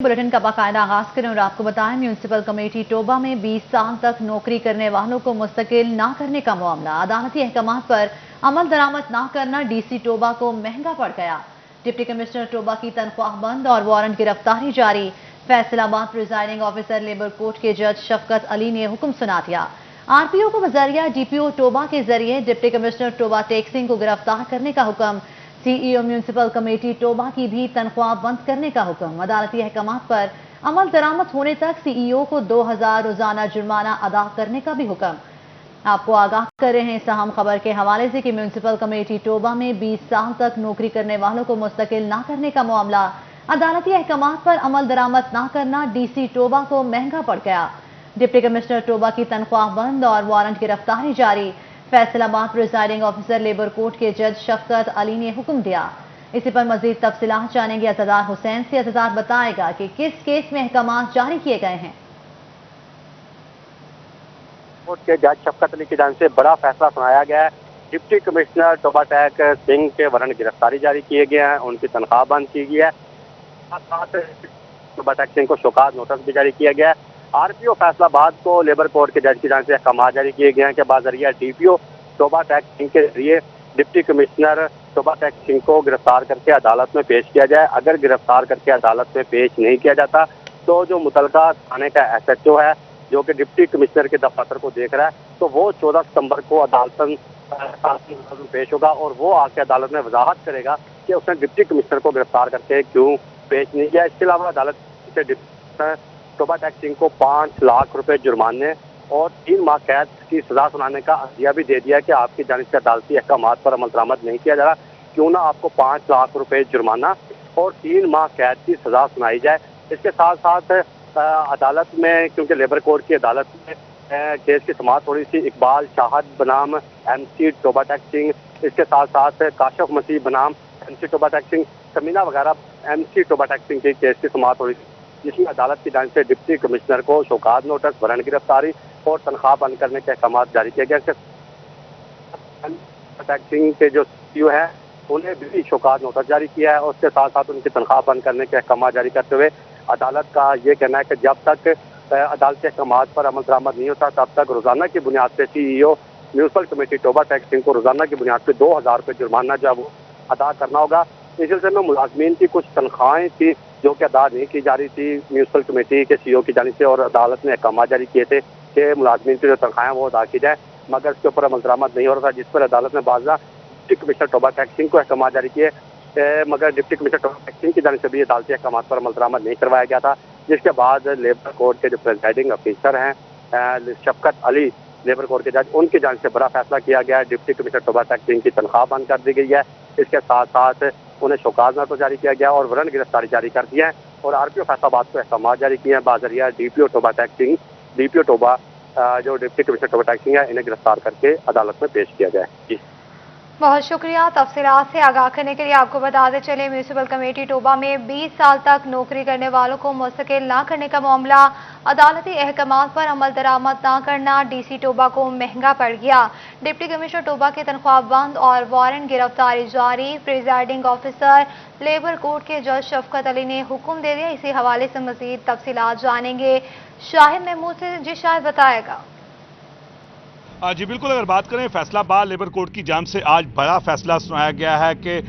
Bulletin का बाकायदा आगाज करें और आपको बताएं, म्यूनिसिपल कमेटी टोबा में 20 साल तक नौकरी करने वालों को मुस्तकिल ना करने का मामला। अदालती अहकाम पर अमल दरामद ना करना डीसी टोबा को महंगा पड़ गया। डिप्टी कमिश्नर टोबा की तनख्वाह बंद और वारंट गिरफ्तारी जारी। Faisalabad presiding officer labour court के जज शफकत अली ने हुक्म सुना दिया। आरपीओ को बजरिया डीपीओ टोबा के जरिए डिप्टी कमिश्नर टोबा टैक्सिंग को गिरफ्तार करने का हुक्म। सीईओ म्यूनिसिपल कमेटी टोबा की भी तनख्वाह बंद करने का हुक्म। अदालती अहकाम पर अमल दरामद होने तक सीईओ को 2000 रोजाना जुर्माना अदा करने का भी हुक्म। आपको आगाह कर रहे हैं इस अहम खबर के हवाले से कि म्यूनिसिपल कमेटी टोबा में 20 साल तक नौकरी करने वालों को मुस्तकिल ना करने का मामला। अदालती अहकाम पर अमल दरामद ना करना डीसी टोबा को महंगा पड़ गया। डिप्टी कमिश्नर टोबा की तनख्वाह बंद और वारंट गिरफ्तारी जारी। Faisalabad presiding officer labour court के जज शफकत अली ने हुक्म दिया। इसी पर मजीद तफसीलात जानेंगे अतदार हुसैन से। अतदार बताएगा कि किस केस में अहकाम जारी किए गए हैं। कोर्ट के जज शफकत अली की जानिब से बड़ा फैसला सुनाया गया है। डिप्टी कमिश्नर टोबा टैक सिंह के वारंट गिरफ्तारी जारी किए गए हैं, उनकी तनख्वाह बंद की गई है। साथ टोबा टैक सिंह को शोकाज नोटिस भी जारी किया गया है। आरपीओ फैसलाबाद को लेबर कोर्ट के जज की जानिब से अहकाम जारी किए गए हैं कि बाजरिया डीपीओ टोबा टैक सिंह के जरिए डिप्टी कमिश्नर टोबा टैक सिंह को गिरफ्तार करके अदालत में पेश किया जाए। अगर गिरफ्तार करके अदालत में पेश नहीं किया जाता तो जो मुतलका थाने का एसएचओ है जो कि डिप्टी कमिश्नर के दफ्तर को देख रहा है, तो वो 14 सितंबर को अदालत में पेश होगा और वो आके अदालत में वजाहत करेगा कि उसने डिप्टी कमिश्नर को गिरफ्तार करके क्यों पेश नहीं किया। इसके अलावा अदालत से टोबा टैक सिंह को 5 लाख रुपए जुर्माने और 3 माह कैद की सजा सुनाने का अहदिया भी दे दिया कि आपकी जानिब से अदालती अहकाम पर अमल दरामद नहीं किया जा रहा, क्यों ना आपको 5 लाख रुपए जुर्माना और 3 माह कैद की सजा सुनाई जाए। इसके साथ साथ अदालत में, क्योंकि लेबर कोर्ट की अदालत में केस की समाअत हो रही थी, इकबाल शाहद बनाम एमसी टोबा टैक सिंह, इसके साथ साथ काशिफ मसीह बनाम एमसी टोबा टैक सिंह, समीना वगैरह एमसी टोबा टैक सिंह की केस की समाअत हो रही थी, जिसमें अदालत की जानिब से डिप्टी कमिश्नर को शोकाज नोटिस, वारंट गिरफ्तारी और तनख्वाह बंद करने के अहकाम जारी किए गए। टैक सिंह के जो सीईओ है उन्हें भी शोकाज नोटिस जारी किया है और उसके साथ साथ उनकी तनख्वाह बंद करने के अहकाम जारी करते हुए अदालत का ये कहना है कि जब तक अदालती अहकाम पर अमल दरामद नहीं होता तब तक रोजाना की बुनियाद पर सीईओ म्यूनिसिपल कमेटी टोबा टैक सिंह को रोजाना की बुनियाद पर 2000 रुपये जुर्माना जो है वो अदा करना होगा। इस सिलसिले में मुलाजमीन की कुछ तनख्वाहें थी जो कि अदा नहीं की जा रही थी म्यूनिसिपल कमेटी के सीईओ की जानिब से, और अदालत ने अहकाम जारी किए थे कि मुलाजमीन की जो तनख्वाहें वो अदा की जाए, मगर इसके ऊपर अमल दरामद नहीं हो रहा था, जिस पर अदालत ने बाज़ा डिप्टी कमिश्नर टोबा टैक सिंह को अहकाम जारी किए, मगर डिप्टी कमिश्नर टोबा टैक सिंह की जानिब से भी अदालती अहकाम पर अमल दरामद नहीं करवाया गया था। जिसके बाद लेबर कोर्ट के जो प्रिजाइडिंग ऑफिसर हैं शफकत अली लेबर कोर्ट के जज, उनकी जानिब से बड़ा फैसला किया गया है। डिप्टी कमिश्नर टोबा टैक सिंह की तनख्वाह बंद कर दी गई है। इसके साथ साथ उन्हें शोकाज नोटिस जारी किया गया और वारंट गिरफ्तारी जारी कर दी है और आरपीओ फैसलाबाद को अहकाम जारी किए हैं। बाजरिया डीपीओ टोबा टैक सिंह, डीपीओ टोबा जो डिप्टी कमिश्नर टोबा टैक सिंह है, इन्हें गिरफ्तार करके अदालत में पेश किया जाए। जी बहुत शुक्रिया तफसीलात से आगाह करने के लिए। आपको बताते चले म्यूनिसिपल कमेटी टोबा में 20 साल तक नौकरी करने वालों को मुस्तकिल ना करने का मामला। अदालती अहकाम पर अमल दरामद ना करना डीसी टोबा को महंगा पड़ गया। डिप्टी कमिश्नर टोबा की तनख्वाह बंद और वारंट गिरफ्तारी जारी। प्रिजाइडिंग ऑफिसर लेबर कोर्ट के जज शफकत अली ने हुक्म दे दिया। इसी हवाले से मजीद तफसीलात जानेंगे शाहिद महमूद से। जी शाहिद बताएगा। जी बिल्कुल, अगर बात करें फैसलाबाद लेबर कोर्ट की जानिब से आज बड़ा फैसला सुनाया गया है कि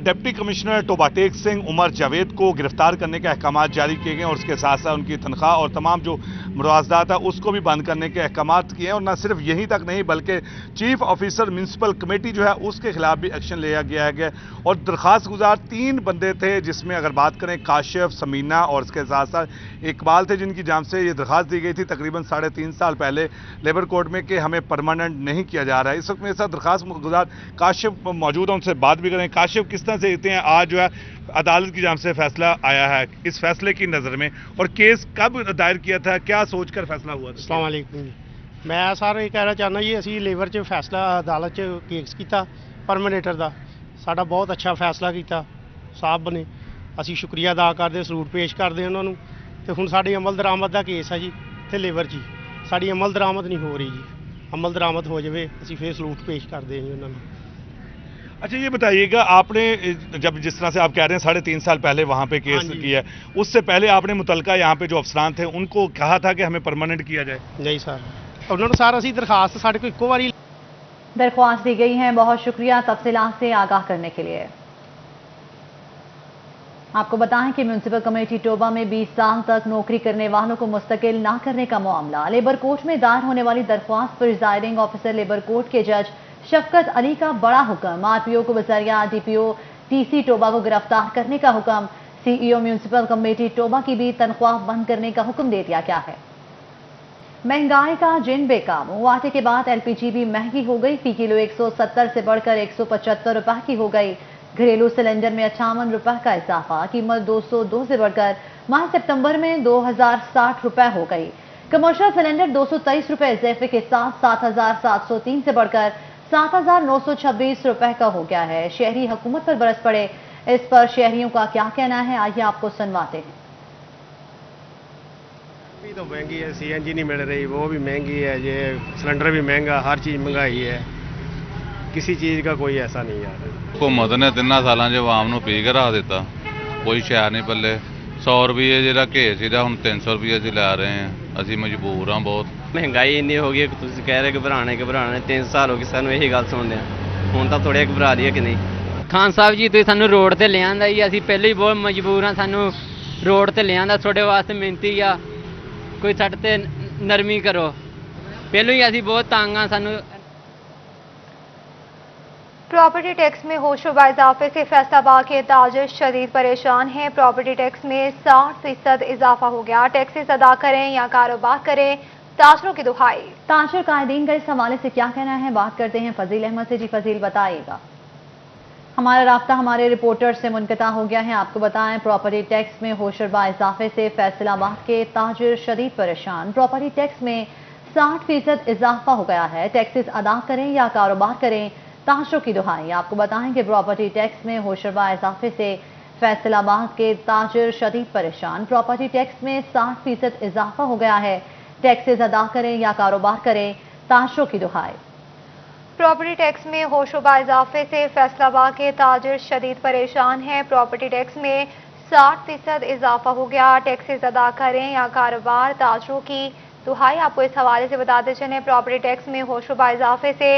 डिप्टी कमिश्नर टोबा टैक सिंह उमर जावेद को गिरफ्तार करने के अहकाम जारी किए गए और उसके साथ साथ उनकी तनख्वाह और तमाम जो मुआवजात है उसको भी बंद करने के अहकाम किए हैं। और न सिर्फ यहीं तक नहीं बल्कि चीफ ऑफिसर म्यूनसिपल कमेटी जो है उसके खिलाफ भी एक्शन लिया गया है। और दरख्वास्त गुजार 3 बंदे थे, जिसमें अगर बात करें काशिफ, समीना और इसके साथ साथ इकबाल थे, जिनकी जानिब से ये दरख्वास्त दी गई थी तकरीबन 3.5 साल पहले लेबर कोर्ट में कि हमें परमानेंट नहीं किया जा रहा है। इस वक्त मेरे साथ दरख्वास्त गुजार काशिफ मौजूद है, उनसे बात भी करें। काशिफ, किस तरह से देखते हैं आज जो है अदालत की जानिब से फैसला आया है, इस फैसले की नज़र में, और केस कब दायर किया था, क्या सोचकर फैसला हुआ? अस्सलाम वालेकुम। मैं सर ये कहना चाहना जी, असी लेबर च फैसला अदालत च केस किया परमानेटर का, साडा बहुत अच्छा फैसला किया साहब ने, असी शुक्रिया अदा करते, सलूट पेश करते उन्होंने। तो हुण साडी अमल दरामद का केस है जी इत्थे लेबर जी, साडी अमल दरामद नहीं हो रही जी, अमल दरामद हो जाए असी फिर सलूट पेश करते हैं उन्होंने। अच्छा ये बताइएगा, आपने जब जिस तरह से आप कह रहे हैं 3.5 साल पहले वहाँ पे केस हाँ जी। किया है, उससे पहले आपने मुतलका यहाँ पे जो अफसरान थे उनको कहा था कि हमें परमानेंट किया जाए? नहीं सर, उन्होंने सर ਅਸੀਂ ਦਰਖਾਸਤ ਸਾਡੇ ਕੋਲ ਇੱਕੋ ਵਾਰੀ दरख्वास्त दी गई है। बहुत शुक्रिया तफसीलात से आगाह करने के लिए। आपको बताएं कि म्यूनसिपल कमेटी टोबा में 20 साल तक नौकरी करने वालों को मुस्तकिल ना करने का मामला। लेबर कोर्ट में दायर होने वाली दरख्वास्त पर प्रिजाइडिंग ऑफिसर लेबर कोर्ट के जज शफकत अली का बड़ा हुक्म। आरपीओ को बजरिया डीपीओ टीसी टोबा को गिरफ्तार करने का हुक्म। सीईओ म्यूनसिपल कमेटी टोबा की भी तनख्वाह बंद करने का हुक्म दे दिया गया है। महंगाई का जिन बेकाबू, आटे के बाद एलपीजी भी महंगी हो गई। फी किलो 170 से बढ़कर 175 रुपए की हो गई। घरेलू सिलेंडर में 58 रुपए का इजाफा, कीमत 202 से बढ़कर माह सितंबर में 2060 रुपए हो गई। कमर्शियल सिलेंडर 223 रुपए इजाफे के साथ 7703 से बढ़कर 7926 रुपए का हो गया है। शहरी हुकूमत पर बरस पड़े, इस पर शहरियों का क्या कहना है, आइए आपको सुनवाते हैं। भी तो महंगी है, सीएनजी नहीं मिल रही, वो भी महंगी है, ये सिलेंडर भी महंगा, हर चीज़ महंगाई है, किसी चीज़ का कोई ऐसा नहीं यार। हुकूमत ने 3 ਸਾਲਾਂ 'ਚ ਆਵਾਮ ਨੂੰ ਪੀ ਕੇ ਰੱਖ ਦਿੱਤਾ, ਕੋਈ ਸ਼ੈ ਨਹੀਂ ਪੱਲੇ। 100 ਰੁਪਏ ਜਿਹੜਾ ਘੇ ਸੀਗਾ ਹੁਣ 300 ਰੁਪਏ 'ਚ ਲੈ ਰਹੇ ਹਾਂ, ਅਸੀਂ ਮਜਬੂਰ ਹਾਂ ਬਹੁਤ। ਮਹਿੰਗਾਈ ਇੰਨੀ ਹੋ ਗਈ ਹੈ ਕਿ ਤੁਸੀਂ ਕਹਿ ਰਹੇ ਘਬਰਾਣੇ 3 ਸਾਲ ਹੋ ਗਏ ਸਾਨੂੰ ਇਹੀ ਗੱਲ ਸੁਣਦੇ ਆ। ਹੁਣ ਤਾਂ ਥੋੜ੍ਹੇ ਘਬਰਾ ਰਹੀ ਹੈ ਕਿ ਨਹੀਂ। ਖਾਨ ਸਾਹਿਬ ਜੀ ਤੁਸੀਂ ਸਾਨੂੰ ਰੋਡ ਤੇ ਲਿਆਂਦਾ ਜੀ, ਅਸੀਂ ਪਹਿਲਾਂ ਹੀ ਬਹੁਤ ਮਜਬੂਰ ਹਾਂ, ਸਾਨੂੰ ਰੋਡ ਤੇ ਲਿਆਂਦਾ, ਤੁਹਾਡੇ ਵਾਸਤੇ ਮਿਹਨਤੀ ਆ, ਕੋਈ ਸਾਡੇ ਤੇ ਨਰਮੀ ਕਰੋ। ਪਹਿਲਾਂ ਹੀ ਅਸੀਂ ਬਹੁਤ ਤੰਗ ਆ, ਸਾਨੂੰ प्रॉपर्टी टैक्स में होशरुबा इजाफे से फैसलाबाद के ताजिर शदीद परेशान हैं। प्रॉपर्टी टैक्स में 60% इजाफा हो गया। टैक्सेस अदा करें या कारोबार करें, ताजरों की दुहाई। ताजर कायदीन का इस हवाले से क्या कहना है, बात करते हैं फजील अहमद से। जी फजील बताइएगा। हमारा राब्ता हमारे रिपोर्टर से मुनक़ता हो गया है। आपको बताएं, प्रॉपर्टी टैक्स में होशरुबा इजाफे से फैसलाबाद के ताजिर शदीद परेशान। प्रॉपर्टी टैक्स में 60% इजाफा हो गया है। टैक्सेस अदा करें या कारोबार करें, ताजरों की दुहाई। आपको बताएं कि प्रॉपर्टी टैक्स में होशरुबा इजाफे से फैसलाबाद के ताजिर शदीद परेशान। प्रॉपर्टी टैक्स में 60% इजाफा हो गया है। टैक्सेस अदा करें या कारोबार करें, ताजरों की दुहाई। प्रॉपर्टी टैक्स में होशरुबा इजाफे से फैसलाबाद के ताजिर शदीद परेशान हैं। प्रॉपर्टी टैक्स में 60% इजाफा हो गया। टैक्सेस अदा करें या कारोबार, ताजरों की दुहाई। आपको इस हवाले से बताते चलें, प्रॉपर्टी टैक्स में होशरुबा इजाफे से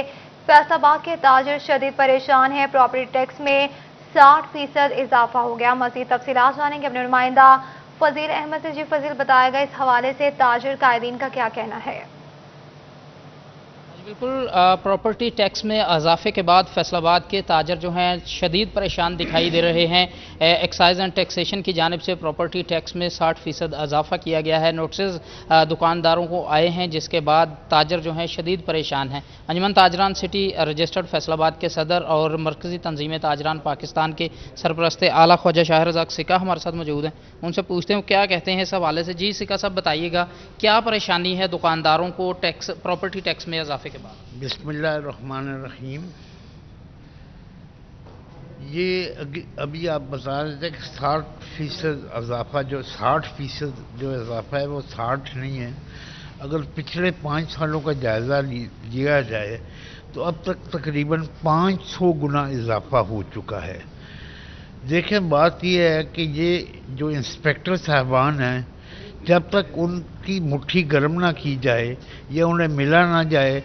फैसलाबाद के ताजिर शदीद परेशान है। प्रॉपर्टी टैक्स में 60% इजाफा हो गया। मज़ीद तफसीलात जानेंगे अपने नुमाइंदा फजील अहमद से। जी फजील बताएगा, इस हवाले से ताजिर कायदीन का क्या कहना है? बिल्कुल, प्रॉपर्टी टैक्स में इजाफे के बाद फैसलाबाद के ताजर जो हैं शदीद परेशान दिखाई दे रहे हैं। एक्साइज एंड टैक्सेशन की जानिब से प्रॉपर्टी टैक्स में 60% इजाफा किया गया है। नोटिस दुकानदारों को आए हैं, जिसके बाद ताजर जो हैं शदीद परेशान हैं। अंजुमन ताजरान सिटी रजिस्टर्ड फैसलाबाद के सदर और मरकज़ी तंजीम ताजरान पाकिस्तान के सरपरस्त आला ख्वाजा शाह रज़ाक सिका हमारे साथ मौजूद हैं। उनसे पूछते हैं क्या कहते हैं इस हवाले से। जी सिका साहब बताइएगा, क्या परेशानी है दुकानदारों को टैक्स प्रॉपर्टी टैक्स में इजाफे के बाद? बिस्मिल्लाहिर्रहमानिर्रहीम। ये अभी आप बता रहे थे कि 60% इजाफा, जो 60% जो इजाफा है वो 60 नहीं है। अगर पिछले 5 सालों का जायज़ा लिया जाए तो अब तक तकरीबन 500 गुना इजाफा हो चुका है। देखें, बात यह है कि ये जो इंस्पेक्टर साहबान हैं, जब तक उनकी मुट्ठी गर्म ना की जाए या उन्हें मिला ना जाए,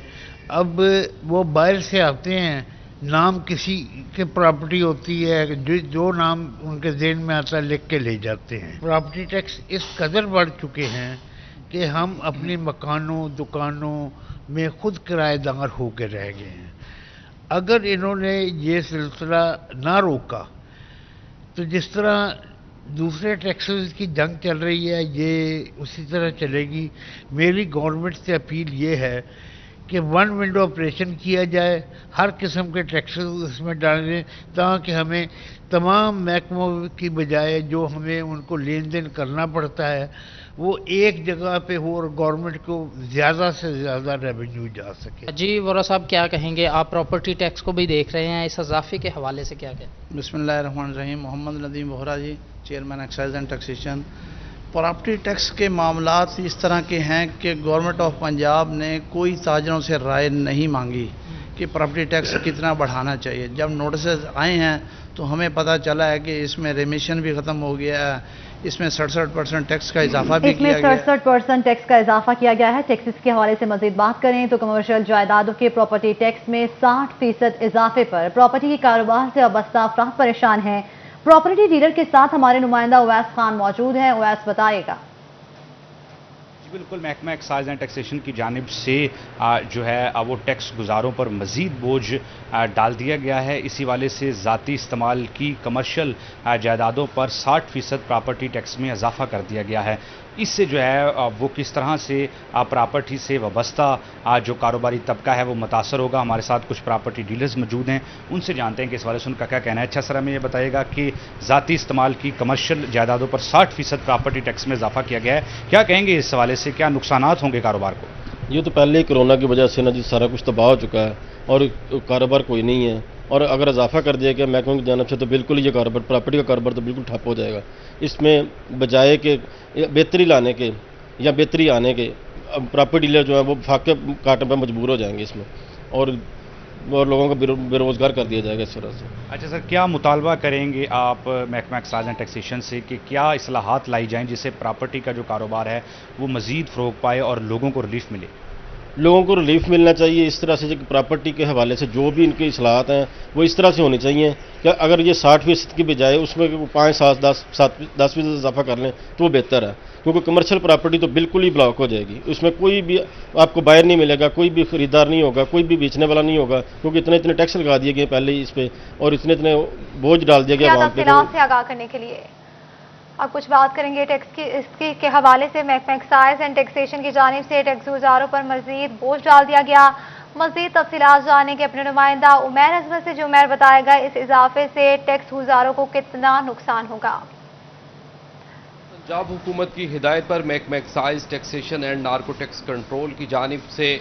अब वो बाहर से आते हैं, नाम किसी के प्रॉपर्टी होती है, जो नाम उनके ज़हन में आता है लिख के ले जाते हैं। प्रॉपर्टी टैक्स इस कदर बढ़ चुके हैं कि हम अपने मकानों दुकानों में खुद किराएदार होकर रह गए हैं। अगर इन्होंने ये सिलसिला ना रोका तो जिस तरह दूसरे टैक्सेस की जंग चल रही है, ये उसी तरह चलेगी। मेरी गवर्नमेंट से अपील ये है कि वन विंडो ऑपरेशन किया जाए, हर किस्म के टैक्सेस उसमें डालें, ताकि हमें तमाम महकमों की बजाय जो हमें उनको लेन देन करना पड़ता है वो एक जगह पे हो और गवर्नमेंट को ज़्यादा से ज़्यादा रेवेन्यू जा सके। जी वोरा साहब क्या कहेंगे, आप प्रॉपर्टी टैक्स को भी देख रहे हैं, इस इजाफे के हवाले से क्या कहें? बिस्मिल्लाहिर्रहमानिर्रहीम। Mohammad Nadeem Bohra ji, chairman excise and taxation. Property tax के मामलात इस तरह के हैं कि गवर्नमेंट ऑफ पंजाब ने कोई ताजरों से राय नहीं मांगी कि प्रॉपर्टी टैक्स कितना बढ़ाना चाहिए। जब नोटिस आए हैं तो हमें पता चला है कि इसमें रेमिशन भी ख़त्म हो गया है, इसमें 67% टैक्स का इजाफा भी किया गया है। 67% टैक्स का इजाफा किया गया है। टैक्सेस के हवाले से मजीद बात करें तो कमर्शियल जायदादों के प्रॉपर्टी टैक्स में 60% इजाफे पर प्रॉपर्टी के कारोबार से वाबस्ता अफराद परेशान हैं। प्रॉपर्टी डीलर के साथ हमारे नुमाइंदा उवैस खान मौजूद हैं। उवैस बताएगा। बिल्कुल, महकमा एक्साइज एंड टैक्सेशन की जानिब से जो है वो टैक्स गुजारों पर मज़ीद बोझ डाल दिया गया है। इसी वाले से ज़ाती इस्तेमाल की कमर्शियल जायदादों पर 60% प्रॉपर्टी टैक्स में इजाफा कर दिया गया है। इससे जो है वो किस तरह से प्रॉपर्टी से वाबस्ता जो कारोबारी तबका है वो मुतासर होगा। हमारे साथ कुछ प्रॉपर्टी डीलर्स मौजूद हैं, उनसे जानते हैं कि इस वाले से उनका क्या कहना है। अच्छा सर, हमें ये बताइएगा कि ज़ाती इस्तेमाल की कमर्शियल जायदादों पर 60% प्रॉपर्टी टैक्स में इजाफा किया गया है, क्या कहेंगे इस हवाले से, क्या नुकसानात होंगे कारोबार को? ये तो पहले ही कोरोना की वजह से ना जी सारा कुछ तबाह हो चुका है और कारोबार कोई नहीं है, और अगर इजाफा कर दिया गया महकमे की जानिब से तो बिल्कुल ये कारोबार, प्रॉपर्टी का कारोबार तो बिल्कुल ठप हो जाएगा। इसमें बजाय के बेहतरी लाने के या बेहतरी आने के प्रॉपर्टी डीलर जो है वो फाके काटने पर मजबूर हो जाएंगे इसमें, और लोगों को बेरोजगार कर दिया जाएगा इस तरह से। अच्छा सर, क्या मुतालबा करेंगे आप महकमा एक्साइज एंड टैक्सेशन से कि क्या इस्लाहात लाई जाएँ जिससे प्रॉपर्टी का जो कारोबार है वो मज़ीद फ़रोग पाए और लोगों को रिलीफ मिले? लोगों को रिलीफ मिलना चाहिए इस तरह से कि प्रॉपर्टी के हवाले से जो भी इनके इस्लाहात हैं वो इस तरह से होनी चाहिए कि अगर ये 60% की बजाय उसमें 5, 7, 10% इजाफा कर लें तो वो बेहतर है, क्योंकि कमर्शियल प्रॉपर्टी तो बिल्कुल ही ब्लॉक हो जाएगी। उसमें कोई भी आपको बायर नहीं मिलेगा, कोई भी खरीदार नहीं होगा, कोई भी बेचने वाला नहीं होगा, क्योंकि इतने टैक्स लगा दिए गए पहले ही इस पर और इतने बोझ डाल दिया गया से आगाह करने के लिए। अब कुछ बात करेंगे टैक्स की, इसकी के हवाले से महकमा एक्साइज एंड टैक्सेशन की जानिब से टैक्स गुजारों पर मजीद बोझ डाल दिया गया। मजीद तफसीलात जानने के अपने नुमाइंदा उमैर अजमत से, जो उमैर बताएगा इस इजाफे से टैक्स गुजारों को कितना नुकसान होगा। पंजाब हुकूमत की हिदायत पर महकमा excise taxation and narco tax control की जानिब से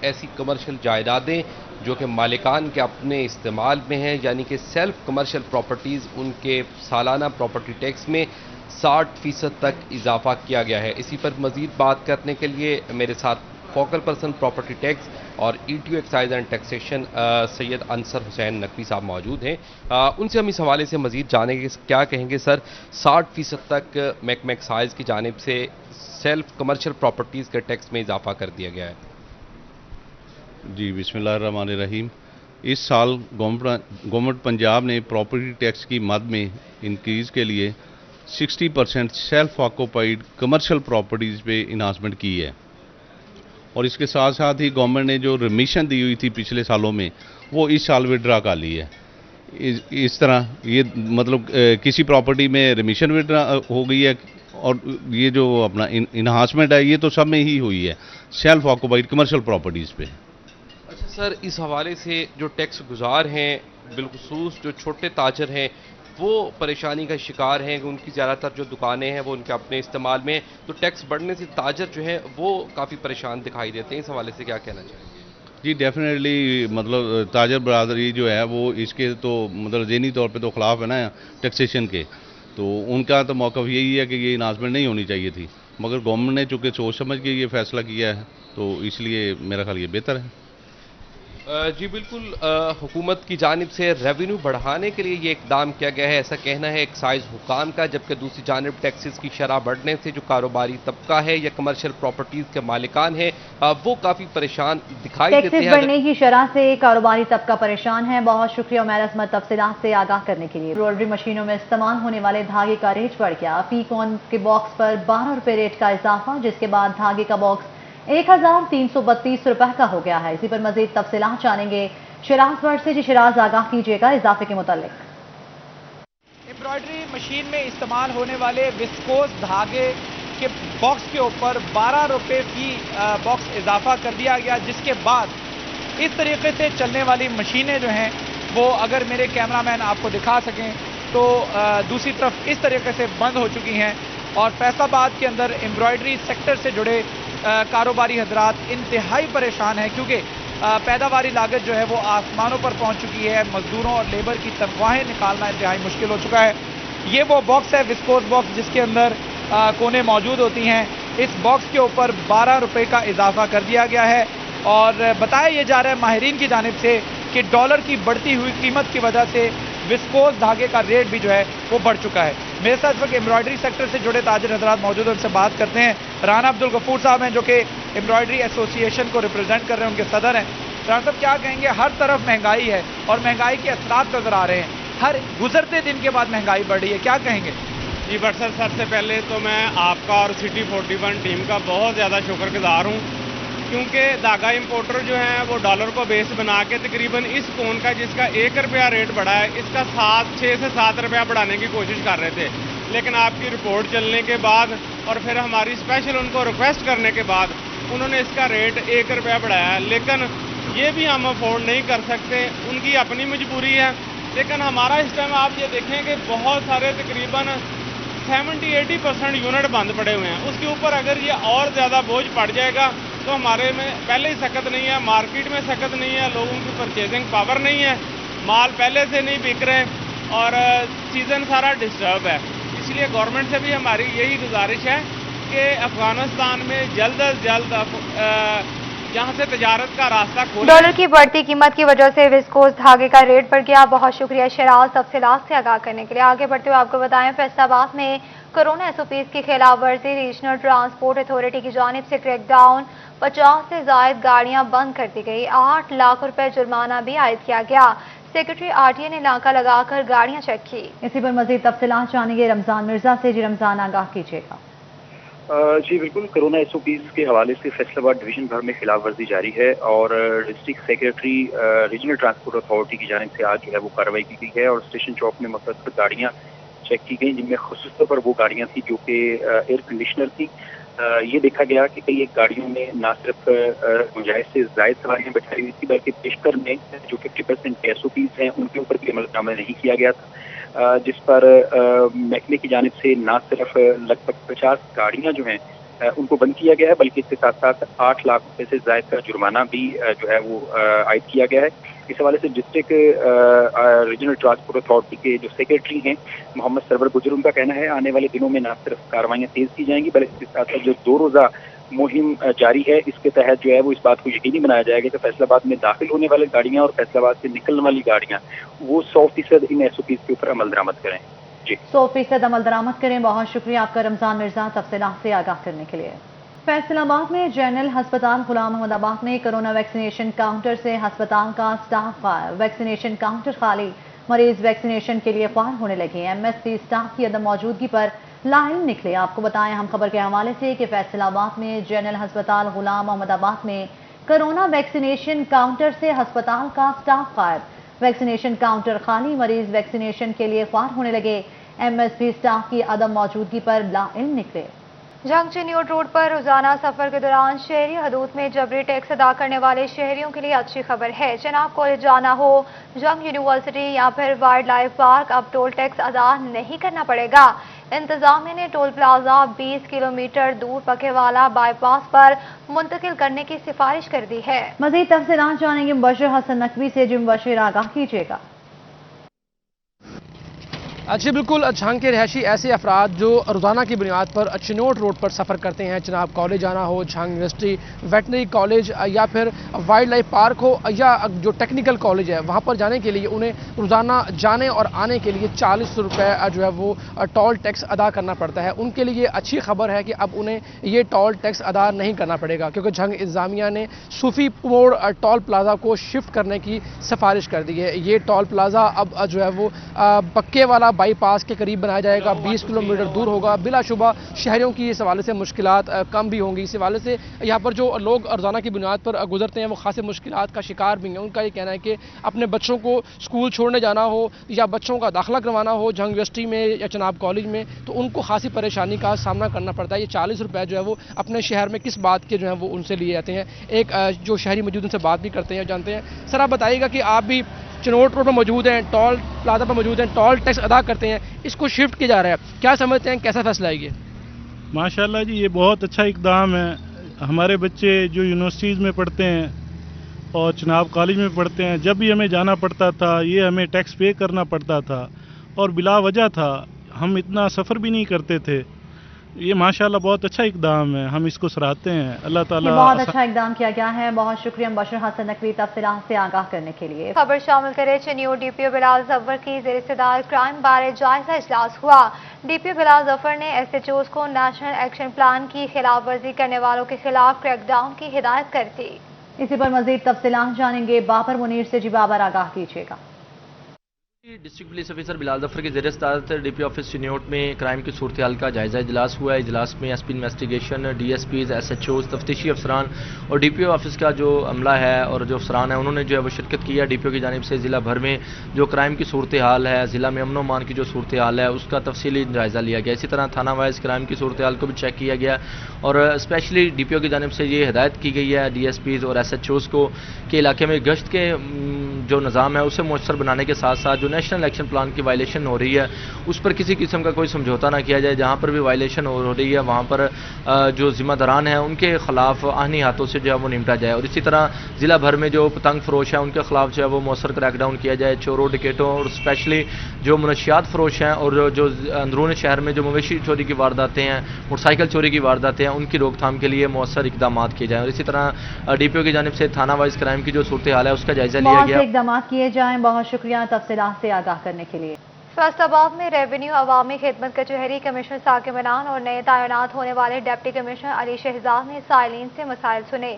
ऐसी कमर्शियल जायदादें जो कि मालिकान के अपने इस्तेमाल में हैं, यानी कि सेल्फ कमर्शियल प्रॉपर्टीज़, उनके सालाना प्रॉपर्टी टैक्स में 60% तक इजाफा किया गया है। इसी पर मज़ीद बात करने के लिए मेरे साथ फोकल पर्सन प्रॉपर्टी टैक्स और ETO excise and taxation Syed Ansar Hussain Naqvi साहब मौजूद हैं। उनसे हम इस हवाले से मज़ीद जानेंगे। क्या कहेंगे सर, 60% तक महकमा एक्साइज की जानिब से सेल्फ कमर्शियल प्रॉपर्टीज़ के टैक्स में इजाफा कर दिया गया है। जी बिस्मिल्लाहिर्रहमानिर्रहीम। इस साल गवर्नमेंट पंजाब ने प्रॉपर्टी टैक्स की मद में इंक्रीज़ के लिए 60% सेल्फ ऑक्यूपाइड कमर्शियल प्रॉपर्टीज़ पे इन्हांसमेंट की है, और इसके साथ साथ ही गवर्नमेंट ने जो रिमिशन दी हुई थी पिछले सालों में वो इस साल विड्रा कर ली है। इस तरह ये मतलब किसी प्रॉपर्टी में रिमिशन विड्रा हो गई है, और ये जो अपना इन्हांसमेंट है ये तो सब में ही हुई है सेल्फ ऑक्यूपाइड कमर्शियल प्रॉपर्टीज़ पे। अच्छा सर, इस हवाले से जो टैक्स गुजार हैं, बिलखुसूस जो छोटे ताजर हैं, वो परेशानी का शिकार हैं कि उनकी ज़्यादातर जो दुकानें हैं वो उनके अपने इस्तेमाल में, तो टैक्स बढ़ने से ताजर जो हैं वो काफ़ी परेशान दिखाई देते हैं। इस हवाले से क्या कहना चाहिए? जी डेफिनेटली, मतलब ताजर बरादरी जो है वो इसके तो मतलब ज़हनी तौर पे तो ख़िलाफ़ है ना टैक्सेशन के, तो उनका तो मौक़िफ़ यही है कि ये इन्हांसमेंट नहीं होनी चाहिए थी, मगर गवर्नमेंट ने चूँकि सोच समझ के ये फ़ैसला किया है तो इसलिए मेरा ख्याल ये बेहतर है। जी बिल्कुल, हुकूमत की जानिब से रेवेन्यू बढ़ाने के लिए ये इकदाम किया गया है, ऐसा कहना है एक्साइज हुकाम का। जबकि दूसरी जानिब टैक्सेस की शरह बढ़ने से जो कारोबारी तबका है या कमर्शियल प्रॉपर्टीज़ के मालिकान है वो काफ़ी परेशान दिखाई देते हैं। टैक्सेस बढ़ने की शरह से कारोबारी तबका परेशान है। बहुत शुक्रिया उमैर अजमत तफसीलात से आगाह करने के लिए। एम्ब्रॉयडरी मशीनों में इस्तेमाल होने वाले धागे का रेट बढ़ गया। पीकॉन के बॉक्स पर 12 रुपये रेट का इजाफा, जिसके बाद धागे का बॉक्स 1332 रुपए का हो गया है। इसी पर मजीद तफसीलात जानेंगे शिराज वर्ड से। जी शिराज, आगाह कीजिएगा इजाफे के मुतालिक। एम्ब्रॉयडरी मशीन में इस्तेमाल होने वाले विस्कोस धागे के बॉक्स के ऊपर 12 रुपये फी बॉक्स इजाफा कर दिया गया, जिसके बाद इस तरीके से चलने वाली मशीनें जो हैं वो, अगर मेरे कैमरामैन आपको दिखा सकें तो दूसरी तरफ इस तरीके से बंद हो चुकी हैं। और फैसलाबाद के अंदर एम्ब्रॉयडरी सेक्टर से जुड़े कारोबारी हजरात इंतहाई परेशान हैं, क्योंकि पैदावारी लागत जो है वो आसमानों पर पहुंच चुकी है। मजदूरों और लेबर की तनख्वाहें निकालना इंतहाई मुश्किल हो चुका है। ये वो बॉक्स है विस्कोस बॉक्स जिसके अंदर कोने मौजूद होती हैं। इस बॉक्स के ऊपर 12 रुपये का इजाफा कर दिया गया है। اور بتایا یہ جا رہا ہے ماہرین کی جانب سے کہ ڈالر کی بڑھتی ہوئی قیمت کی وجہ سے وسکوس دھاگے کا ریٹ بھی جو ہے وہ بڑھ چکا ہے۔ میرے ساتھ اس وقت ایمبرائڈری سیکٹر سے جڑے تاجر حضرات موجود ہیں، ان سے بات کرتے ہیں۔ رانا عبدالغفور صاحب ہیں جو کہ ایمبرائڈری ایسوسی ایشن کو ریپرزینٹ کر رہے ہیں، ان کے صدر ہیں۔ رانا صاحب کیا کہیں گے؟ ہر طرف مہنگائی ہے اور مہنگائی کے اثرات نظر آ رہے ہیں، ہر گزرتے دن کے بعد مہنگائی بڑھ رہی ہے، کیا کہیں گے؟ جی بٹ سر، سب سے پہلے تو میں آپ کا اور سٹی 41 ٹیم کا بہت زیادہ شکر گزار ہوں، کیونکہ دھاگا امپورٹر جو ہیں وہ ڈالر کو بیس بنا کے تقریباً اس کون کا جس کا 1 روپیہ ریٹ بڑھا ہے، اس کا 6 سے 7 روپیہ بڑھانے کی کوشش کر رہے تھے، لیکن آپ کی رپورٹ چلنے کے بعد اور پھر ہماری اسپیشل ان کو ریکویسٹ کرنے کے بعد انہوں نے اس کا ریٹ 1 روپیہ بڑھایا ہے، لیکن یہ بھی ہم افورڈ نہیں کر سکتے، ان کی اپنی مجبوری ہے۔ لیکن ہمارا اس ٹائم آپ یہ دیکھیں کہ بہت سارے تقریباً 70-80% یونٹ بند پڑے ہوئے ہیں، اس کے اوپر اگر یہ اور زیادہ بوجھ پڑ جائے گا تو ہمارے میں پہلے ہی سخت نہیں ہے، مارکیٹ میں سخت نہیں ہے، لوگوں کی پرچیزنگ پاور نہیں ہے، مال پہلے سے نہیں بک رہے اور سیزن سارا ڈسٹرب ہے۔ اس لیے گورنمنٹ سے بھی ہماری یہی گزارش ہے کہ افغانستان میں جلد از جلد یہاں سے تجارت کا راستہ کھولیں۔ ڈالر کی بڑھتی قیمت کی وجہ سے وسکوس دھاگے کا ریٹ بڑھ گیا۔ بہت شکریہ شراز تفصیلات سے آگاہ کرنے کے لیے۔ آگے بڑھتے ہوئے آپ کو بتائیں فیصل آباد میں کورونا SOPs کی خلاف ورزی، ریجنل ٹرانسپورٹ اتھارٹی کی جانب سے کریک ڈاؤن، 50 سے زائد گاڑیاں بند کر دی گئی، 8 لاکھ روپے جرمانہ بھی عائد کیا گیا۔ سیکرٹری RTA نے ناکہ لگا کر گاڑیاں چیک کی۔ اسی پر مزید تفصیلات جانیں گے رمضان مرزا سے۔ جی رمضان، آگاہ کیجیے گا۔ جی بالکل، کورونا SOPs کے حوالے سے فیصل آباد ڈویژن بھر میں خلاف ورزی جاری ہے اور district secretary regional transport authority کی جانب سے آج جو ہے وہ کارروائی کی گئی ہے اور اسٹیشن چوک میں متعدد گاڑیاں چیک کی گئی، جن میں خصوص طور پر وہ گاڑیاں تھیں جو کہ ایئر کنڈیشنر تھی۔ یہ دیکھا گیا کہ کئی ایک گاڑیوں میں نہ صرف گنجائش سے زائد سواریاں بٹھائی ہوئی تھی بلکہ بیشتر میں جو 50% SOPs ہیں ان کے اوپر بھی عمل نہیں کیا گیا تھا، جس پر محکمے کی جانب سے نہ صرف لگ بھگ 50 گاڑیاں جو ہیں ان کو بند کیا گیا ہے بلکہ اس کے ساتھ ساتھ 8 لاکھ روپے سے زائد کا جرمانہ بھی جو ہے وہ عائد کیا گیا ہے۔ اس حوالے سے ڈسٹرکٹ ریجنل ٹرانسپورٹ اتھارٹی کے جو سیکرٹری ہیں محمد سرور گجر، ان کا کہنا ہے آنے والے دنوں میں نہ صرف کاروائیاں تیز کی جائیں گی بلکہ اس کے ساتھ ساتھ جو 2 روزہ مہم جاری ہے اس کے تحت جو ہے وہ اس بات کو یقینی بنایا جائے گا کہ فیصل آباد میں داخل ہونے والی گاڑیاں اور فیصل آباد سے نکلنے والی گاڑیاں وہ 100% ان SOPs کے اوپر عمل درآمد کریں۔ جی 100% عمل درآمد کریں۔ بہت شکریہ آپ کا رمضان مرزا تفصیلات سے آگاہ کرنے کے لیے۔ فیصل آباد میں جنرل ہسپتال غلام محمد آباد میں کورونا ویکسینیشن کاؤنٹر سے ہسپتال کا سٹاف غائب، ویکسینیشن کاؤنٹر خالی، مریض ویکسینیشن کے لیے خوار ہونے لگے۔ MSP سٹاف کی عدم موجودگی پر لاعلم نکلے۔ آپ کو بتائیں ہم خبر کے حوالے سے کہ فیصل آباد میں جنرل ہسپتال غلام محمد آباد میں کورونا ویکسینیشن کاؤنٹر سے ہسپتال کا سٹاف غائب، ویکسینیشن کاؤنٹر خالی، مریض ویکسینیشن کے لیے خوار ہونے لگے۔ MSP سٹاف کی عدم موجودگی پر لاعلم نکلے۔ جنگ چنیوٹ روڈ پر روزانہ سفر کے دوران شہری حدود میں جبری ٹیکس ادا کرنے والے شہریوں کے لیے اچھی خبر ہے۔ چناب کالج جانا ہو، جنگ یونیورسٹی یا پھر وائلڈ لائف پارک، اب ٹول ٹیکس ادا نہیں کرنا پڑے گا۔ انتظامیہ نے ٹول پلازا 20 کلومیٹر دور پکے والا بائی پاس پر منتقل کرنے کی سفارش کر دی ہے۔ مزید تفصیلات جانیں گے مبشر حسن نقوی سے۔ جی مبشر، آگاہ کیجیے گا۔ جی بالکل، جھنگ کے رہائشی ایسے افراد جو روزانہ کی بنیاد پر چنوٹ روڈ پر سفر کرتے ہیں، جناب کالج جانا ہو، جھنگ یونیورسٹی، ویٹنری کالج یا پھر وائلڈ لائف پارک ہو یا جو ٹیکنیکل کالج ہے وہاں پر جانے کے لیے انہیں روزانہ جانے اور آنے کے لیے 40 روپے جو ہے وہ ٹول ٹیکس ادا کرنا پڑتا ہے۔ ان کے لیے اچھی خبر ہے کہ اب انہیں یہ ٹول ٹیکس ادا نہیں کرنا پڑے گا، کیونکہ جھنگ انتظامیہ نے صوفی موڑ ٹول پلازا کو شفٹ کرنے کی سفارش کر دی ہے۔ یہ ٹول پلازا اب جو ہے وہ بکے والا بائی پاس کے قریب بنایا جائے گا، 20 کلومیٹر دور ہوگا۔ بلا شبہ شہریوں کی اس حوالے سے مشکلات کم بھی ہوں گی۔ اس حوالے سے یہاں پر جو لوگ روزانہ کی بنیاد پر گزرتے ہیں وہ خاصے مشکلات کا شکار بھی ہیں۔ ان کا یہ کہنا ہے کہ اپنے بچوں کو اسکول چھوڑنے جانا ہو یا بچوں کا داخلہ کروانا ہو جنگ یونیورسٹی میں یا چناب کالج میں تو ان کو خاصی پریشانی کا سامنا کرنا پڑتا ہے۔ یہ 40 روپے جو ہے وہ اپنے شہر میں کس بات کے جو ہیں وہ ان سے لیے جاتے ہیں۔ ایک جو شہری موجود ان سے بات بھی کرتے ہیں، جانتے ہیں۔ سر آپ بتائیے گا کہ آپ بھی چنوٹ روڈ پر موجود ہیں، ٹول پلازا پر موجود ہیں، ٹول ٹیکس ادا کرتے ہیں، اس کو شفٹ کیا جا رہا ہے، کیا سمجھتے ہیں کیسا فیصلہ ہے یہ؟ ماشاءاللہ جی، یہ بہت اچھا اقدام ہے۔ ہمارے بچے جو یونیورسٹیز میں پڑھتے ہیں اور چناب کالج میں پڑھتے ہیں، جب بھی ہمیں جانا پڑتا تھا یہ ہمیں ٹیکس پے کرنا پڑتا تھا اور بلا وجہ تھا، ہم اتنا سفر بھی نہیں کرتے تھے۔ ये माशाल्लाह बहुत अच्छा इकदाम है, हम इसको सराहते हैं। अल्लाह ताला ये बहुत अच्छा इकदाम किया गया है। बहुत शुक्रिया मुबशर हसन नकवी तफसीलात से आगाह करने के लिए। खबर शामिल करे न्यू DPO बिलाल जफर की ज़ेर-ए-सदार क्राइम बारे जायजा इजलास हुआ। DPO बिलाल जफर ने SHOs को नेशनल एक्शन प्लान की खिलाफ वर्जी करने वालों के खिलाफ क्रैकडाउन की हिदायत कर दी। इसी पर मजीद तफसीलात जानेंगे। बाबर मुनीर से जी बाबर आगाह कीजिएगा। District police officer Bilal Zafar की ज़ेर-ए-सदारत DPO ऑफिस चिन्योट में क्राइम की सूरत हाल का जायजा इजलास हुआ है। इजलास में SP इन्वेस्टिगेशन, DSPs, SHOs, तफ्तीशी अफसरान और DPO ऑफिस का जो अमला है और जो अफसरान है उन्होंने जो है वो शिरकत की है। DPO की जानिब से ज़िला भर में जो क्राइम की सूरत हाल है, ज़िला में अमन व अमान की जो सूरत हाल है उसका तफसीली जायजा लिया गया। इसी तरह थाना वाइज क्राइम की सूरत हाल को भी चेक किया गया और स्पेशली DPO की जानिब से ये हिदायत की गई है DSPs और SHOs को कि इलाके में गश्त के जो निज़ाम है उसे मौसर बनाने के साथ साथ जो नेशनल एक्शन प्लान की वायलेशन हो रही है उस पर किसी किस्म का कोई समझौता ना किया जाए। जहाँ पर भी वायलेशन हो रही है वहाँ पर जो जिम्मेदारान हैं उनके खिलाफ आहनी हाथों से जो है वो निपटा जाए और इसी तरह ज़िला भर में जो पतंग फरोश है उनके खिलाफ जो है वो मौसर क्रैकडाउन किया जाए। चोरों डिकेटों और स्पेशली जो मनशियात फरोश हैं और जो अंदरून शहर में जो मवेशी चोरी की वारदातें हैं, मोटरसाइकिल चोरी की वारदातें हैं, उनकी रोकथाम के लिए मौसर इकदाम किए जाएँ। और इसी तरह DPO की जानिब से थाना वाइज क्राइम की जो सूरत हाल है उसका जायजा लिया गया। इकदाम किए जाएँ। बहुत शुक्रिया तफसीलात से आगाह करने के लिए। फैसलाबाद में रेवेन्यू अवामी खिदमत कचहरी कमिश्नर साकिब अनान और नए तैनात होने वाले डिप्टी कमिश्नर अली शहजाद ने साइलिन से मसाइल सुने।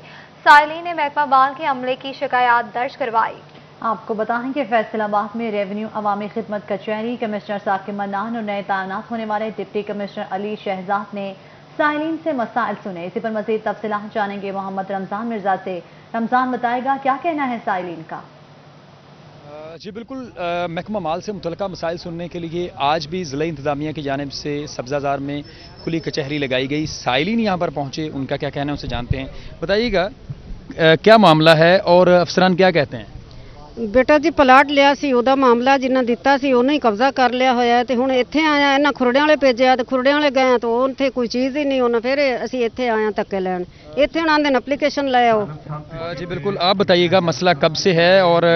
साइलिन ने महकमा बाल के अमले की शिकायत दर्ज करवाई। आपको बताएं कि फैसलाबाद में रेवेन्यू अवामी खिदमत कचहरी कमिश्नर साकिब अनान और नए तैनात होने वाले डिप्टी कमिश्नर अली शहजाद ने साइलिन से मसाइल सुने। इसी पर मजीद तफसीलात जानेंगे मोहम्मद रमजान मिर्जा से। रमजान बताएगा क्या कहना है साइलिन का। जी बिल्कुल, महकमा माल से मुतल्लिका मसाइल सुनने के लिए आज भी ज़िला इंतज़ामिया की जानिब से सब्ज़ाज़ार में खुली कचहरी लगाई गई। साइलिन यहाँ पर पहुँचे, उनका क्या कहना है उनसे जानते हैं। बताइएगा क्या मामला है और अफसरान क्या कहते हैं। बेटा जी प्लाट लिया सी ਉਹਦਾ ਮਾਮਲਾ ਜਿੰਨਾ ਦਿੱਤਾ ਸੀ ਉਹਨੇ ਹੀ ਕਬਜ਼ਾ ਕਰ ਲਿਆ ਹੋਇਆ ਹੈ ਤੇ ਹੁਣ ਇੱਥੇ ਆਇਆ ਇਹਨਾਂ ਖੁਰੜਿਆਂ ਵਾਲੇ ਭੇਜਿਆ ਤੇ ਖੁਰੜਿਆਂ ਵਾਲੇ ਗਏ ਤਾਂ ਉੱਥੇ ਕੋਈ ਚੀਜ਼ ਹੀ ਨਹੀਂ ਉਹਨਾਂ ਫਿਰ ਅਸੀਂ ਇੱਥੇ ਆਏ ਧੱਕੇ ਲੈਣ ਇੱਥੇ ਉਹਨਾਂ ਦੇ ਐਪਲੀਕੇਸ਼ਨ ਲੈ ਆਓ। जी बिल्कुल, आप बताइएगा मसला कब से है और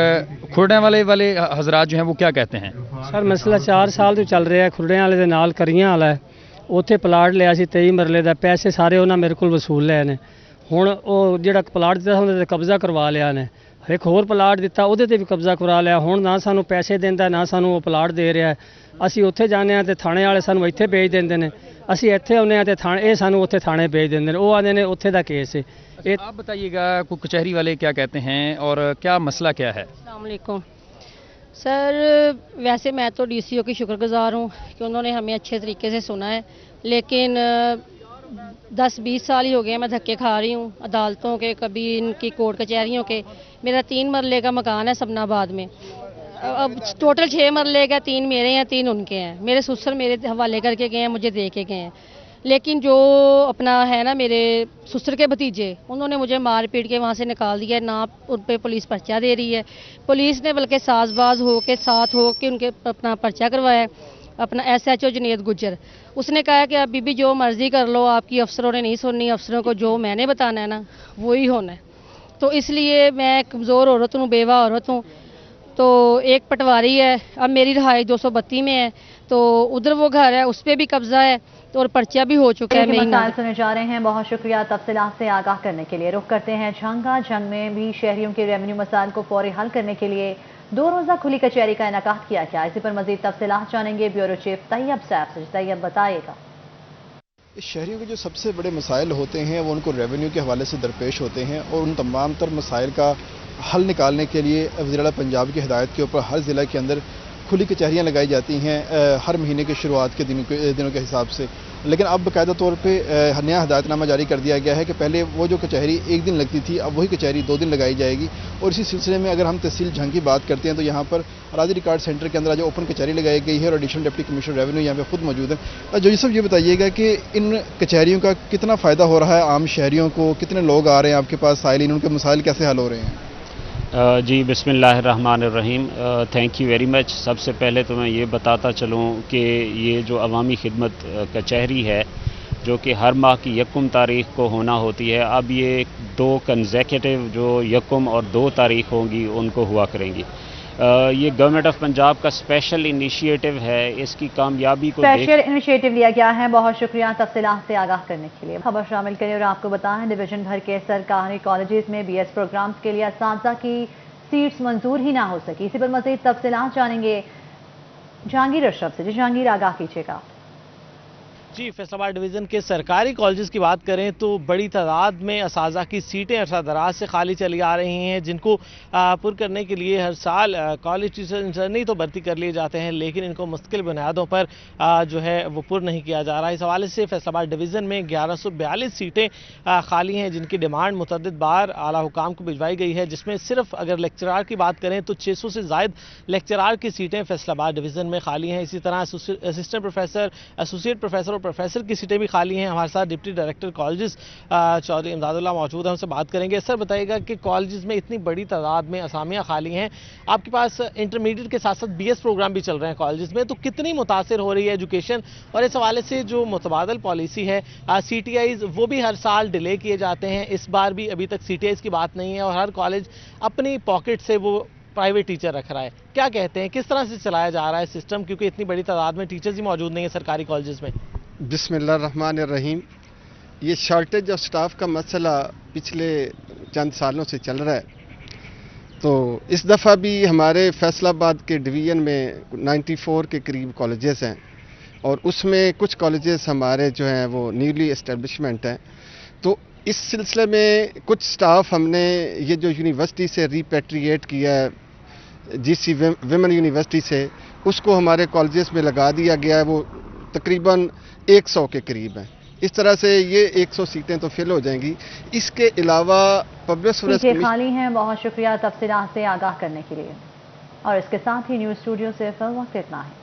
खुरड़ियाँ वाले हजरात जो हैं वो क्या कहते हैं। सर मसला 4 साल ਤੋਂ ਚੱਲ ਰਿਹਾ। ਖੁਰੜਿਆਂ ਵਾਲੇ ਦੇ ਨਾਲ ਕਰੀਆਂ ਵਾਲਾ ਉੱਥੇ ਪਲਾਟ ਲਿਆ ਸੀ 23 ਮਰਲੇ ਦਾ, ਪੈਸੇ ਸਾਰੇ ਉਹਨਾਂ ਮੇਰੇ ਕੋਲ ਵਸੂਲ ਲਏ ਨੇ। ਹੁਣ ਉਹ ਜਿਹੜਾ ਪਲਾਟ ਦਿੱਤਾ ਉਹਦੇ ਤੇ ਕਬਜ਼ਾ ਕਰਵਾ ਲਿਆ ਨੇ। ਇੱਕ ਹੋਰ ਪਲਾਟ ਦਿੱਤਾ ਉਹਦੇ ਤੇ ਵੀ ਕਬਜ਼ਾ ਕਰਾ ਲਿਆ। ਹੁਣ ਨਾ ਸਾਨੂੰ ਪੈਸੇ ਦਿੰਦਾ ਨਾ ਸਾਨੂੰ ਉਹ ਪਲਾਟ ਦੇ ਰਿਹਾ। ਅਸੀਂ ਉੱਥੇ ਜਾਂਦੇ ਹਾਂ ਤੇ ਥਾਣੇ ਵਾਲੇ ਸਾਨੂੰ ਇੱਥੇ ਭੇਜ ਦਿੰਦੇ ਨੇ। ਅਸੀਂ ਇੱਥੇ ਆਉਂਦੇ ਹਾਂ ਤੇ ਥਾਣੇ ਇਹ ਸਾਨੂੰ ਉੱਥੇ ਥਾਣੇ ਭੇਜ ਦਿੰਦੇ ਨੇ। ਉਹ ਆਉਂਦੇ ਨੇ ਉੱਥੇ ਦਾ ਕੇਸ ਹੈ। आप बताइएगा कुछ कचहरी वाले क्या कहते हैं और क्या मसला क्या है। अस्सलाम वालेकुम सर, वैसे मैं तो DCO की शुक्रगुजार हूँ कि उन्होंने हमें अच्छे तरीके से सुना है, लेकिन 10-20 साल ही हो गए मैं धक्के खा रही हूँ अदालतों के, कभी इनकी कोर्ट कचहरियों के। मेरा 3 मरले का मकान है सपनाबाद में। अब टोटल 6 मरले का 3 मेरे हैं 3 उनके हैं। मेरे ससुर मेरे हवाले करके गए हैं, मुझे दे के गए हैं। लेकिन जो अपना है ना मेरे ससुर के भतीजे, उन्होंने मुझे मार पीट के वहाँ से निकाल दिया। ना उन पर पुलिस पर्चा दे रही है। पुलिस ने बल्कि साजबाज हो के साथ हो के उनके अपना पर्चा करवाया है। अपना SHO जुनेद गुज्जर, उसने कहा कि आप बीबी जो मर्जी कर लो, आपकी अफसरों ने नहीं सुननी, अफसरों को जो मैंने बताना है ना वही होना है। तो इसलिए मैं कमज़ोर औरत हूँ, बेवा औरत हूँ। तो एक पटवारी है, अब मेरी रहाई 232 में है, तो उधर वो घर है उस पर भी कब्जा है और पर्चा भी हो चुका है। मसाइल सुने जा रहे हैं। बहुत शुक्रिया तफसीलात से आगाह करने के लिए। रुख करते हैं झंगा। झंग में भी शहरियों के रेवेन्यू मसाइल को फौरी हल करने के लिए 2 रोज़ा खुली कचहरी का इनेकाद किया गया। इसी पर मजीद तफसीलात जानेंगे ब्यूरो चीफ तैयब साहब से। तैयब बताइएगा। शहरियों के जो सबसे बड़े मसाइल होते हैं वो उनको रेवेन्यू के हवाले से दरपेश होते हैं और उन तमाम तर मसाइल का हल निकालने के लिए वज़ीर-ए-आला पंजाब की हिदायत के ऊपर हर ज़िला के अंदर खुली कचहरियाँ लगाई जाती हैं हर महीने के शुरुआत के दिनों के हिसाब से। लेकिन अब बाकायदा तौर पे नया हिदायतनामा जारी कर दिया गया है कि पहले वो जो कचहरी 1 दिन लगती थी अब वही कचहरी 2 दिन लगाई जाएगी। और इसी सिलसिले में अगर हम तहसील झंग की बात करते हैं तो यहाँ पर राजी रिकॉर्ड सेंटर के अंदर आज ओपन कचहरी लगाई गई है और एडिशनल डिप्टी कमिश्नर रेवेन्यू यहाँ पे खुद मौजूद है। जो सब ये बताइएगा कि इन कचहरियों का कितना फ़ायदा हो रहा है आम शहरियों को, कितने लोग आ रहे हैं आपके पास साइलिन, उनके मसाइल कैसे हल हो रहे हैं। जी बिस्मिल्लाहिर्रहमानिर्रहीम, थैंक यू वेरी मच। सबसे पहले तो मैं ये बताता चलूँ कि ये जो अवामी खिदमत कचहरी है जो कि हर माह की 1 तारीख को होना होती है, अब ये 2 कंसेक्यूटिव जो 1 और 2 तारीख होंगी उनको हुआ करेंगी। ये गवर्नमेंट ऑफ पंजाब का स्पेशल इनिशिएटिव है, इसकी कामयाबी को स्पेशल इनिशिएटिव लिया गया है। बहुत शुक्रिया तफसीलात से आगाह करने के लिए। खबर शामिल करें और आपको बताएं, डिवीजन भर के सरकारी कॉलेजेस में BS प्रोग्राम्स के लिए असातिज़ा की सीट्स मंजूर ही ना हो सकी। इसी पर मज़ीद तफसीलात जानेंगे जहांगीर अशरफ से। जहांगीर, आगाह कीजिएगा। जी, फैसलाबाद डिवीज़न के सरकारी कॉलेजेस की बात करें तो बड़ी तादाद में असातिज़ा की सीटें अरसा दराज से खाली चली आ रही हैं, जिनको पुर करने के लिए हर साल कॉलेज टीचर नहीं तो भर्ती कर लिए जाते हैं, लेकिन इनको मुस्तकिल बुनियादों पर जो है वो पुर नहीं किया जा रहा है। इस हवाले से फैसलाबाद डिवीज़न में 1142 सीटें खाली हैं, जिनकी डिमांड मुतअद्दिद बार आला हुकाम को भिजवाई गई है, जिसमें सिर्फ अगर लेक्चरार की बात करें तो 600 से ज़ायद लेक्चरार की सीटें फैसलाबाद डिवीज़न में खाली हैं। इसी तरह असिस्टेंट प्रोफेसर, एसोसिएट प्रोफेसर और प्रोफेसर की सीटें भी खाली हैं। हमारे साथ deputy director colleges Chaudhry Imdadullah मौजूद हैं, उनसे बात करेंगे। सर, बताइएगा कि कॉलेजेस में इतनी बड़ी तादाद में असामियाँ खाली हैं, आपके पास इंटरमीडिएट के साथ साथ BS प्रोग्राम भी चल रहे हैं कॉलेजेस में, तो कितनी मुतासिर हो रही है एजुकेशन? और इस हवाले से जो मुतबादल पॉलिसी है CTIs, वो भी हर साल डिले किए जाते हैं, इस बार भी अभी तक CTIs की बात नहीं है और हर कॉलेज अपनी पॉकेट से वो प्राइवेट टीचर रख रहा है। क्या कहते हैं, किस तरह से चलाया जा रहा है सिस्टम, क्योंकि इतनी बड़ी तादाद में टीचर्स ही मौजूद नहीं है सरकारी कॉलेजेस में? बिस्मिल्लाहिर्रहमानिर्रहीम। ये शॉर्टेज ऑफ स्टाफ का मसला पिछले चंद सालों से चल रहा है, तो इस दफ़ा भी हमारे फैसलाबाद के डिवीज़न में 94 के करीब कॉलेजेस हैं और उसमें कुछ कॉलेजेस हमारे जो हैं वो न्यूली एस्टेब्लिशमेंट हैं। तो इस सिलसिले में कुछ स्टाफ हमने ये जो यूनिवर्सिटी से रिपेट्रिएट किया है, GC विमेन यूनिवर्सिटी से, उसको हमारे कॉलेजेस में लगा दिया गया है। वो तकरीबन 100 के करीब हैं। इस तरह से ये 100 सीटें तो फिल हो जाएंगी। इसके अलावा पब्लिक सर्विस खाली हैं। बहुत शुक्रिया तफसीलात से आगाह करने के लिए। और इसके साथ ही न्यूज़ स्टूडियो से फिल वक्त इतना है।